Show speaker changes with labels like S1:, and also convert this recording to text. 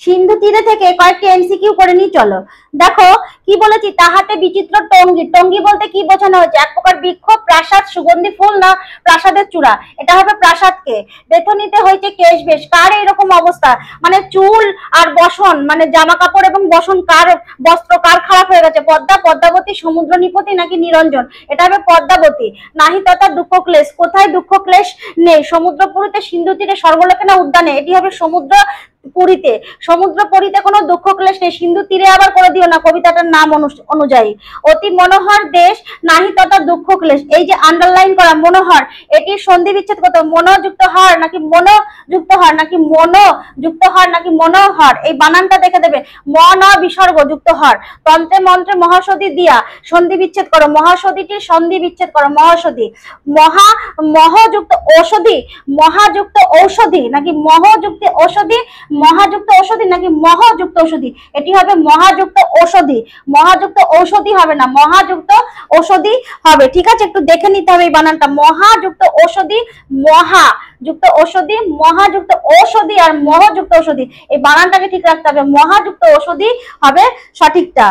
S1: সিন্ধু তীরে থেকে কয়েকটি এমসিকিউ করে নি, চলো দেখো কি বলেছি। তাহাতে বিচিত্র টঙ্গী, টঙ্গী বলতে কি বোঝানো হয়েছে? এক প্রকার বৃক্ষ, প্রাসাদ, সুগন্ধি ফুল না প্রাসাদের চূড়া? এটা হবে প্রাসাদকে। বেথনিতে হয়েছে কেশ বেশ, কার এইরকম অবস্থা? মানে চুল আর বসন, মানে জামা কাপড় এবং বসন কার, বস্ত্র কার খারাপ হয়ে গেছে? পদ্মা, পদ্মাবতী, সমুদ্র নিপতি নাকি নিরঞ্জন? এটা হবে পদ্মাবতী। নাহি তথা দুঃখ ক্লেশ, কোথায় দুঃখ ক্লেশ নেই? সমুদ্রপুরীতে, সিন্ধু তীরে, স্বর্গলোকে না উদ্যানে? এটি হবে সমুদ্র পুরীতে। সমুদ্র পুরীতে কোনো দুঃখ ক্লেশ নেই, সিন্ধু তীরে আবার করে দিও না কবিতাটার নাম অনুযায়ী। অতি মনোহর দেশ, নাহি তথা দুঃখ ক্লেশ, এই যে আন্ডারলাইন করা মনোহর, এটির সন্ধি বিচ্ছেদ কত? মনোযুক্ত হর নাকি মনোযুক্ত হর নাকি মনোযুক্ত হর নাকি মনোহর? এই বানানটা দেখে দেবে। মন বিসর্গ যুক্ত হর। তন্ত্রে মন্ত্রে মহাসদী দিয়া সন্ধি বিচ্ছেদ করো, মহাসদীটির সন্ধি বিচ্ছেদ করো। মহাসদী, মহা, মহযুক্ত ঔষধি, মহাযুক্ত ঔষধি নাকি মহযুক্ত ঔষধি? মহাযুক্ত ঔষধি নাকি মহযুক্ত ঔষধি? এটি হবে মহাযুক্ত ঔষধি। মহাযুক্ত ঔষধি হবে না, মহাযুক্ত ঔষধি হবে। ঠিক আছে, একটু দেখে নিতে হবে এই বানানটা। মহাযুক্ত ঔষধি, মহাযুক্ত ঔষধি, মহাযুক্ত ঔষধি আর মহযুক্ত ঔষধি, এই বানানটাকে ঠিক রাখতে হবে। মহাযুক্ত ঔষধি হবে সঠিকটা।